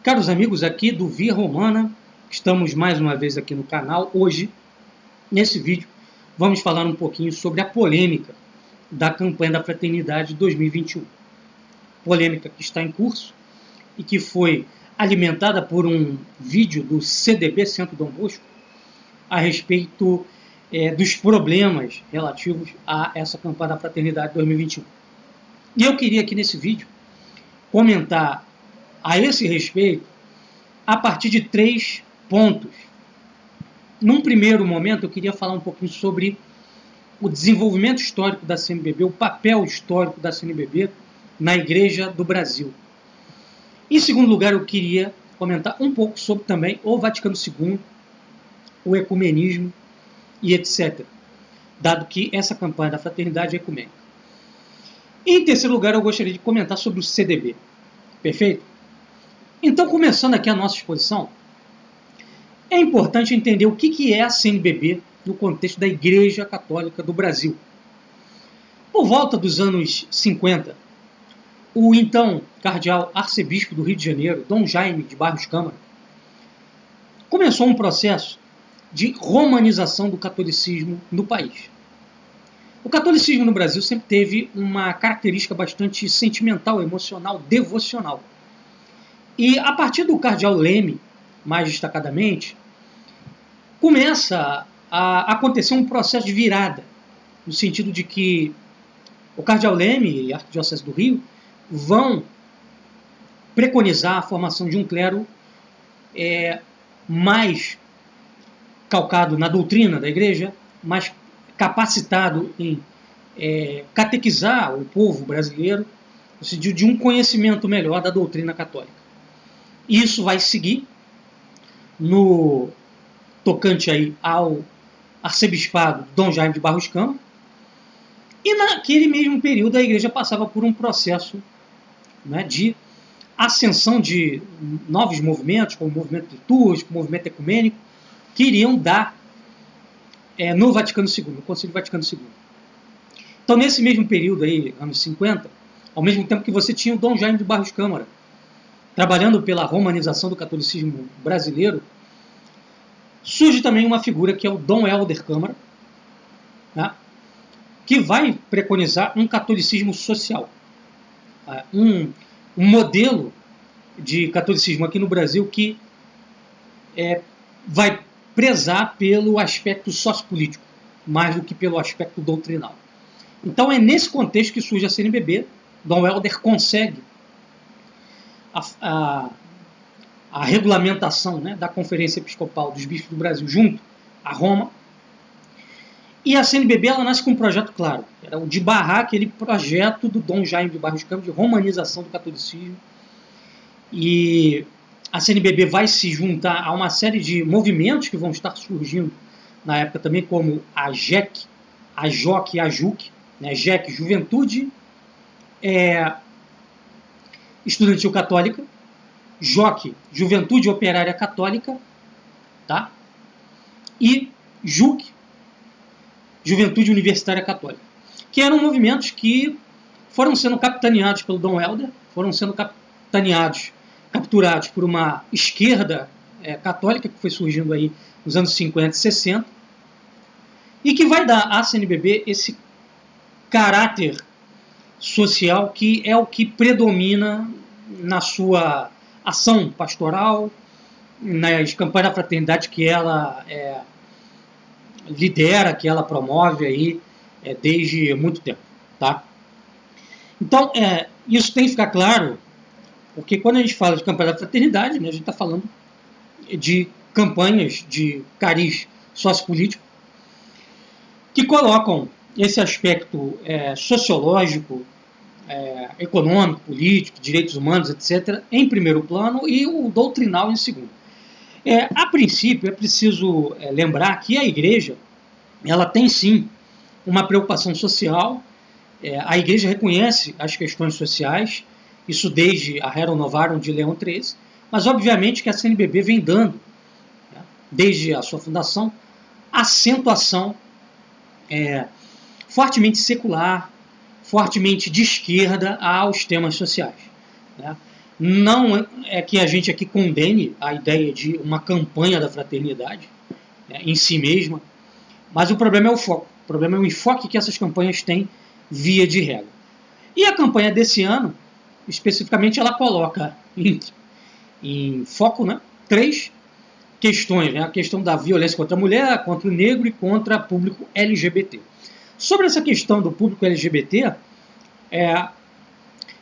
Caros amigos aqui do Via Romana, estamos mais uma vez aqui no canal. Hoje, nesse vídeo, vamos falar um pouquinho sobre a polêmica da campanha da Fraternidade 2021. Polêmica que está em curso e que foi alimentada por um vídeo do CDB, Centro Dom Bosco, a respeito dos problemas relativos a essa campanha da Fraternidade 2021. E eu queria aqui nesse vídeo comentar a esse respeito a partir de 3 pontos. Num primeiro momento, eu queria falar um pouquinho sobre o desenvolvimento histórico da CNBB, o papel histórico da CNBB na Igreja do Brasil. Em segundo lugar, eu queria comentar um pouco sobre também o Vaticano II, o ecumenismo e etc., dado que essa campanha da fraternidade é ecumênica. E em terceiro lugar, eu gostaria de comentar sobre o CDB. Perfeito? Então, começando aqui a nossa exposição, é importante entender o que é a CNBB no contexto da Igreja Católica do Brasil. Por volta dos anos 50, o então cardeal arcebispo do Rio de Janeiro, Dom Jaime de Barros Câmara, começou um processo de romanização do catolicismo no país. O catolicismo no Brasil sempre teve uma característica bastante sentimental, emocional, devocional. E a partir do cardeal Leme, mais destacadamente, começa a acontecer um processo de virada, no sentido de que o cardeal Leme e a Arquidiocese do Rio vão preconizar a formação de um clero mais calcado na doutrina da igreja, mais capacitado em catequizar o povo brasileiro, no sentido de um conhecimento melhor da doutrina católica. Isso vai seguir no tocante aí ao arcebispado Dom Jaime de Barros Câmara, e naquele mesmo período a igreja passava por um processo, né, de ascensão de novos movimentos, como o movimento litúrgico, o movimento ecumênico, que iriam dar no Vaticano II, no Concílio Vaticano II. Então, nesse mesmo período aí, anos 50, ao mesmo tempo que você tinha o Dom Jaime de Barros Câmara trabalhando pela romanização do catolicismo brasileiro, surge também uma figura que é o Dom Helder Câmara, né, que vai preconizar um catolicismo social, um modelo de catolicismo aqui no Brasil que vai prezar pelo aspecto sociopolítico, mais do que pelo aspecto doutrinal. Então é nesse contexto que surge a CNBB. Dom Helder consegue a regulamentação, né, da Conferência Episcopal dos Bispos do Brasil junto a Roma. E a CNBB ela nasce com um projeto claro, era o de barrar aquele projeto do Dom Jaime de Barros Câmara de romanização do catolicismo. E a CNBB vai se juntar a uma série de movimentos que vão estar surgindo na época também, como a JEC, a JOC e a JUC, né? JEC, Juventude Estudantil Católica, JOC, Juventude Operária Católica, tá? E JUC, Juventude Universitária Católica, que eram movimentos que foram sendo capitaneados pelo Dom Helder, foram sendo capturados por uma esquerda católica que foi surgindo aí nos anos 50 e 60, e que vai dar à CNBB esse caráter social que é o que predomina na sua ação pastoral, nas campanhas da fraternidade que ela lidera, que ela promove aí desde muito tempo, tá? Então, isso tem que ficar claro, porque quando a gente fala de campanha da fraternidade, né, a gente está falando de campanhas de cariz sociopolítico que colocam esse aspecto sociológico, econômico, político, direitos humanos, etc., em primeiro plano e o doutrinal em segundo. A princípio, é preciso lembrar que a Igreja ela tem sim uma preocupação social. A Igreja reconhece as questões sociais, isso desde a Rerum Novarum de Leão XIII, mas obviamente que a CNBB vem dando, né, desde a sua fundação, acentuação fortemente secular, fortemente de esquerda aos temas sociais, né? Não é que a gente aqui condene a ideia de uma campanha da fraternidade, né, em si mesma, mas o problema é o foco. O problema é o enfoque que essas campanhas têm via de regra. E a campanha desse ano, especificamente, ela coloca em foco, né, 3 questões, né, a questão da violência contra a mulher, contra o negro e contra o público LGBT. Sobre essa questão do público LGBT,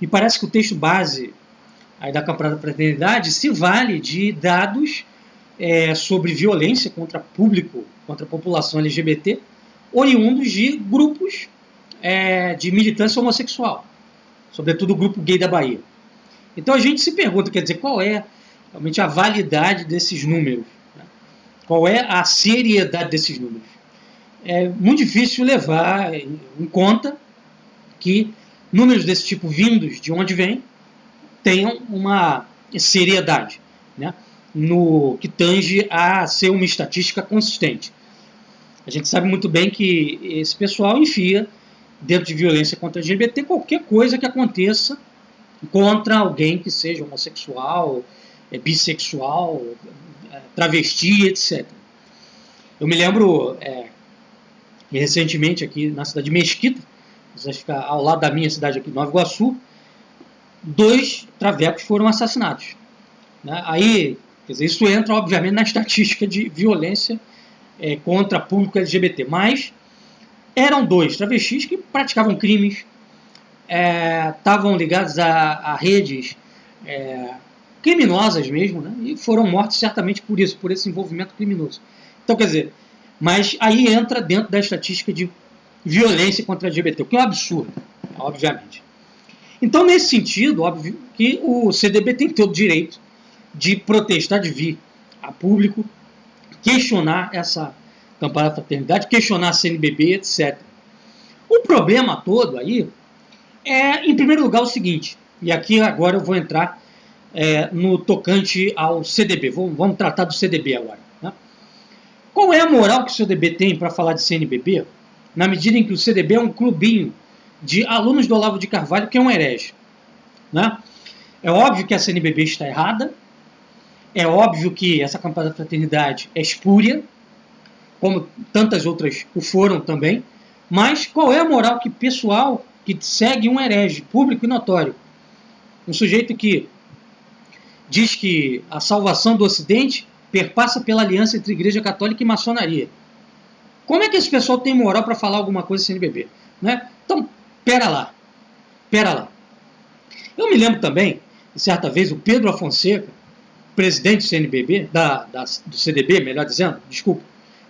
me parece que o texto base aí da campanha da fraternidade se vale de dados sobre violência contra público, contra a população LGBT, oriundos de grupos de militância homossexual, sobretudo o grupo gay da Bahia. Então a gente se pergunta, quer dizer, qual é realmente a validade desses números? Né? Qual é a seriedade desses números? É muito difícil levar em conta que números desse tipo vindos de onde vêm tenham uma seriedade, né, no que tange a ser uma estatística consistente. A gente sabe muito bem que esse pessoal enfia dentro de violência contra LGBT qualquer coisa que aconteça contra alguém que seja homossexual, bissexual, travesti, etc. Eu me lembro recentemente aqui na cidade de Mesquita, que fica ao lado da minha cidade aqui, Nova Iguaçu, 2 travecos foram assassinados. Né? Aí, quer dizer, isso entra, obviamente, na estatística de violência contra público LGBT. Mas eram 2 travestis que praticavam crimes, estavam ligados a redes criminosas mesmo, né? E foram mortos certamente por isso, por esse envolvimento criminoso. Então, quer dizer, mas aí entra dentro da estatística de violência contra LGBT, o que é um absurdo, obviamente. Então, nesse sentido, óbvio que o CDB tem todo o direito de protestar, de vir a público, questionar essa campanha da fraternidade, questionar a CNBB, etc. O problema todo aí em primeiro lugar, o seguinte, e aqui agora eu vou entrar no tocante ao CDB, vamos tratar do CDB agora. Né? Qual é a moral que o CDB tem para falar de CNBB, na medida em que o CDB é um clubinho de alunos do Olavo de Carvalho, que é um herege? Né? É óbvio que a CNBB está errada, é óbvio que essa campanha da fraternidade é espúria, como tantas outras o foram também, mas qual é a moral que pessoal que segue um herege público e notório? Um sujeito que diz que a salvação do Ocidente perpassa pela aliança entre Igreja Católica e maçonaria. Como é que esse pessoal tem moral para falar alguma coisa sem CNBB? Né? Então, pera lá. Eu me lembro também, certa vez, o Pedro Afonseca, presidente do CNBB, do CDB, melhor dizendo, desculpa,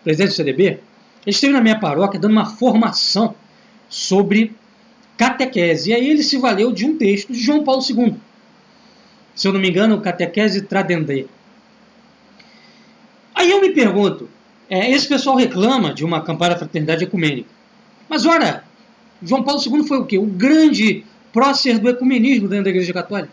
presidente do CDB, ele esteve na minha paróquia dando uma formação sobre catequese. E aí ele se valeu de um texto de João Paulo II. Se eu não me engano, Catequese Tradende. Aí eu me pergunto, esse pessoal reclama de uma campanha da fraternidade ecumênica. Mas ora, João Paulo II foi o quê? O grande prócer do ecumenismo dentro da Igreja Católica.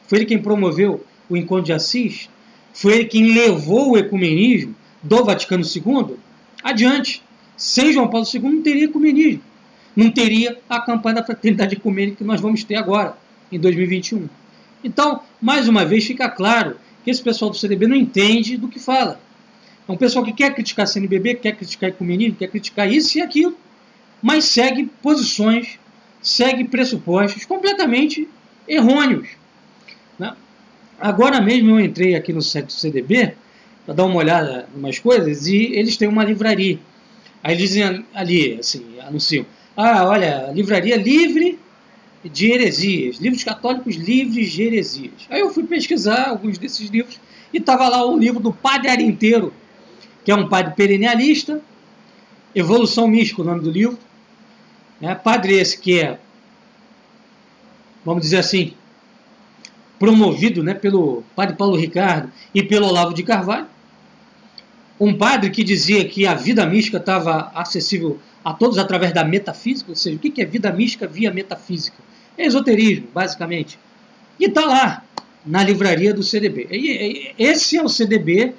Foi ele quem promoveu o Encontro de Assis, foi ele quem levou o ecumenismo do Vaticano II adiante. Sem João Paulo II não teria ecumenismo. Não teria a campanha da fraternidade ecumênica que nós vamos ter agora, em 2021. Então, mais uma vez, fica claro que esse pessoal do CDB não entende do que fala. É um pessoal que quer criticar a CNBB, quer criticar ecumenismo, quer criticar isso e aquilo, mas segue posições, segue pressupostos completamente errôneos. Né? Agora mesmo eu entrei aqui no site do CDB para dar uma olhada em umas coisas e eles têm uma livraria. Aí eles dizem ali, assim, anunciam, olha, livraria livre de heresias, livros católicos livres de heresias. Aí eu fui pesquisar alguns desses livros e estava lá o livro do Padre Arinteiro, que é um padre perennialista, Evolução Mística, o nome do livro. Padre esse que vamos dizer assim, promovido pelo padre Paulo Ricardo e pelo Olavo de Carvalho. Um padre que dizia que a vida mística estava acessível a todos através da metafísica, ou seja, o que é vida mística via metafísica? É esoterismo, basicamente. E está lá, na livraria do CDB. E esse é o CDB,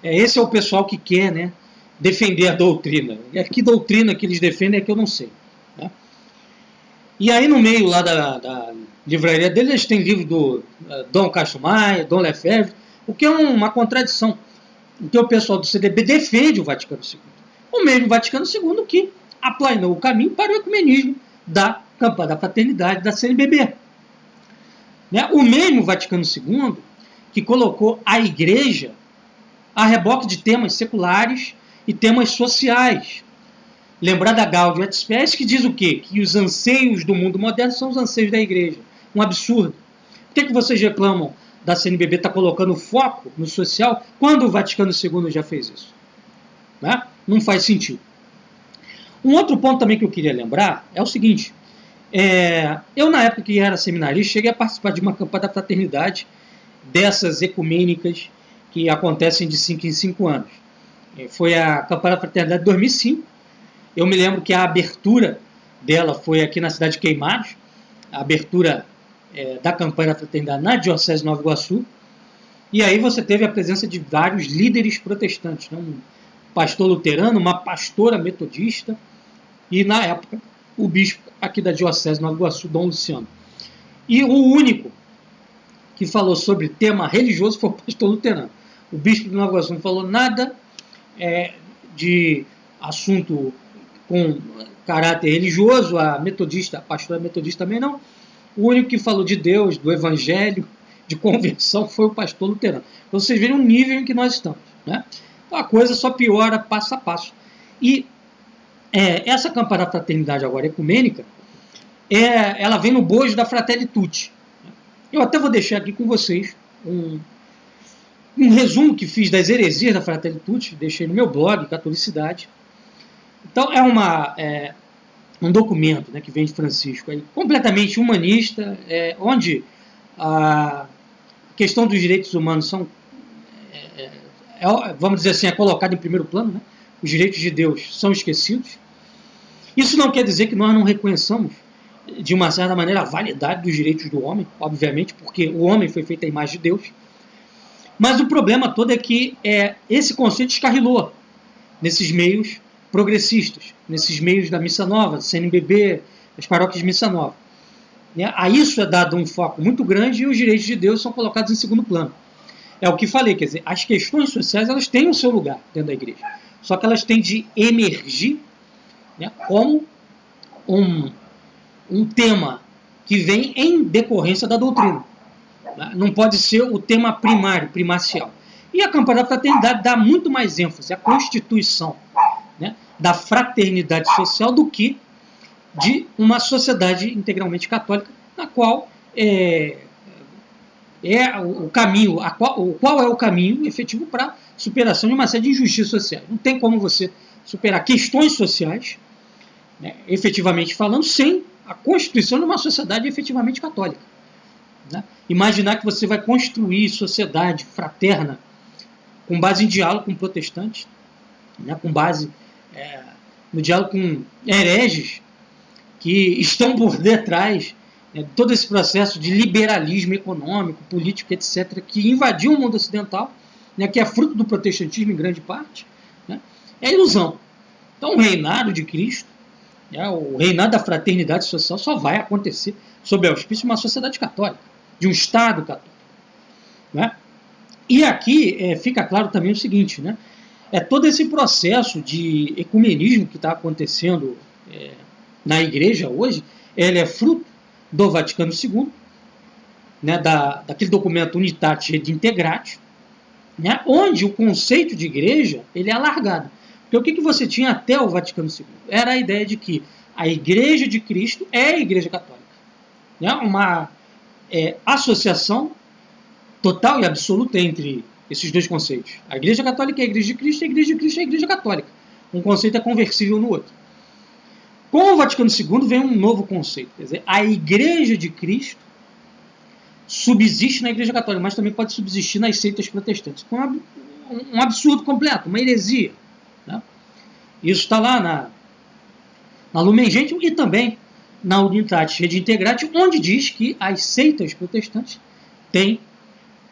esse é o pessoal que quer defender a doutrina. E que doutrina que eles defendem é que eu não sei. E aí no meio lá da livraria dele, eles têm livro do Dom Castro Maia, Dom Lefebvre, o que é uma contradição. Então o pessoal do CDB defende o Vaticano II. O mesmo Vaticano II que aplanou o caminho para o ecumenismo da campanha da fraternidade da CNBB. Né? O mesmo Vaticano II que colocou a igreja a reboque de temas seculares e temas sociais. Lembrar da Gaudium et Spes, que diz o quê? Que os anseios do mundo moderno são os anseios da igreja. Um absurdo. Por que vocês reclamam da CNBB estar colocando foco no social quando o Vaticano II já fez isso? Né? Não faz sentido. Um outro ponto também que eu queria lembrar é o seguinte. Eu, na época que era seminarista, cheguei a participar de uma campanha da fraternidade dessas ecumênicas que acontecem de 5 em 5 anos. Foi a campanha da fraternidade de 2005. Eu me lembro que a abertura dela foi aqui na cidade de Queimados, a abertura da campanha da fraternidade na Diocese de Nova Iguaçu. E aí você teve a presença de vários líderes protestantes, né? Um pastor luterano, uma pastora metodista e, na época, o bispo aqui da Diocese de Nova Iguaçu, Dom Luciano. E o único que falou sobre tema religioso foi o pastor luterano. O bispo de Nova Iguaçu não falou nada de assunto com caráter religioso, a pastora metodista também não. O único que falou de Deus, do evangelho, de conversão, foi o pastor luterano. Então vocês veem o nível em que nós estamos. Né? Então a coisa só piora passo a passo. E essa campanha da fraternidade agora ecumênica, ela vem no bojo da Fratelli Tutti. Eu até vou deixar aqui com vocês um resumo que fiz das heresias da Fratelli Tutti, deixei no meu blog, Catolicidade. Então é um documento, né, que vem de Francisco, aí, completamente humanista, onde a questão dos direitos humanos vamos dizer assim, é colocada em primeiro plano, né? Os direitos de Deus são esquecidos. Isso não quer dizer que nós não reconheçamos, de uma certa maneira, a validade dos direitos do homem, obviamente, porque o homem foi feito à imagem de Deus. Mas o problema todo é que esse conceito escarrilou nesses meios progressistas, nesses meios da Missa Nova, CNBB, as paróquias de Missa Nova. A isso é dado um foco muito grande e os direitos de Deus são colocados em segundo plano. É o que falei, quer dizer, as questões sociais elas têm o seu lugar dentro da igreja, só que elas têm de emergir, né, como um tema que vem em decorrência da doutrina. Não pode ser o tema primário, primacial. E a campanha da fraternidade dá muito mais ênfase à constituição, né, da fraternidade social do que de uma sociedade integralmente católica, na qual o caminho, qual é o caminho efetivo para a superação de uma série de injustiças sociais. Não tem como você superar questões sociais, né, efetivamente falando, sem a constituição de uma sociedade efetivamente católica. Né? Imaginar que você vai construir sociedade fraterna com base em diálogo com protestantes, né, com base no diálogo com hereges que estão por detrás de todo esse processo de liberalismo econômico, político, etc., que invadiu o mundo ocidental, né, que é fruto do protestantismo em grande parte, né, é ilusão. Então, o reinado de Cristo, o reinado da fraternidade social só vai acontecer sob o auspício de uma sociedade católica, de um Estado católico. Né? E aqui fica claro também o seguinte, né? Todo esse processo de ecumenismo que está acontecendo na igreja hoje, ele é fruto do Vaticano II, né, daquele documento Unitatis Redintegratio, né, onde o conceito de igreja ele é alargado. Porque o que você tinha até o Vaticano II? Era a ideia de que a Igreja de Cristo é a Igreja Católica. Né? Uma associação total e absoluta entre esses dois conceitos. A Igreja Católica é a Igreja de Cristo, e a Igreja de Cristo é a Igreja Católica. Um conceito é conversível no outro. Com o Vaticano II vem um novo conceito. Quer dizer, a Igreja de Cristo subsiste na Igreja Católica, mas também pode subsistir nas seitas protestantes. Então, um absurdo completo, uma heresia. Né? Isso está lá na Lumen Gentium e também na Unitatis Redintegratio, onde diz que as seitas protestantes têm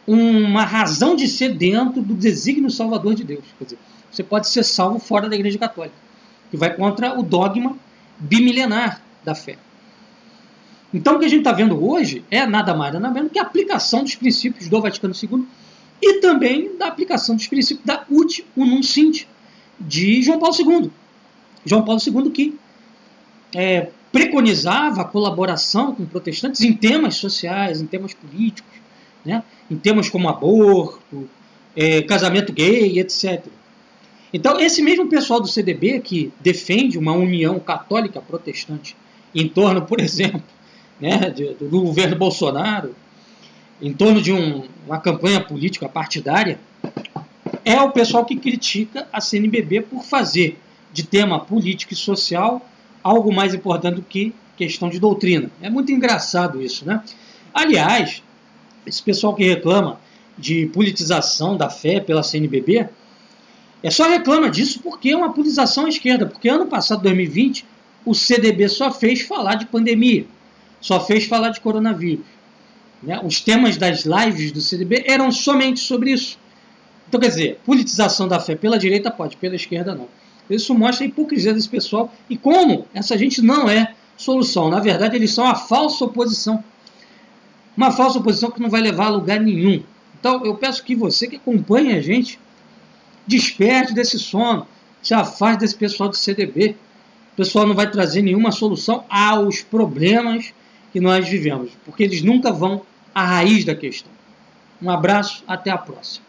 uma razão de ser dentro do desígnio salvador de Deus. Quer dizer, você pode ser salvo fora da Igreja Católica, que vai contra o dogma bimilenar da fé. Então, o que a gente está vendo hoje é nada mais, nada menos que a aplicação dos princípios do Vaticano II e também da aplicação dos princípios da Ut Unum Sint de João Paulo II. João Paulo II que preconizava a colaboração com protestantes em temas sociais, em temas políticos, né? Em temas como aborto, casamento gay, etc. Então, esse mesmo pessoal do CDB que defende uma união católica protestante em torno, por exemplo, né, do governo Bolsonaro, em torno de uma campanha política partidária, é o pessoal que critica a CNBB por fazer de tema político e social algo mais importante do que questão de doutrina. É muito engraçado isso, né? Aliás, esse pessoal que reclama de politização da fé pela CNBB, só reclama disso porque é uma politização à esquerda, porque ano passado, 2020, o CDB só fez falar de pandemia, só fez falar de coronavírus. Né? Os temas das lives do CDB eram somente sobre isso. Então, quer dizer, politização da fé pela direita pode, pela esquerda não. Isso mostra a hipocrisia desse pessoal e como essa gente não é solução. Na verdade, eles são a falsa oposição. Uma falsa oposição que não vai levar a lugar nenhum. Então, eu peço que você que acompanha a gente desperte desse sono, se afaste desse pessoal do CDB. O pessoal não vai trazer nenhuma solução aos problemas que nós vivemos, porque eles nunca vão à raiz da questão. Um abraço, até a próxima.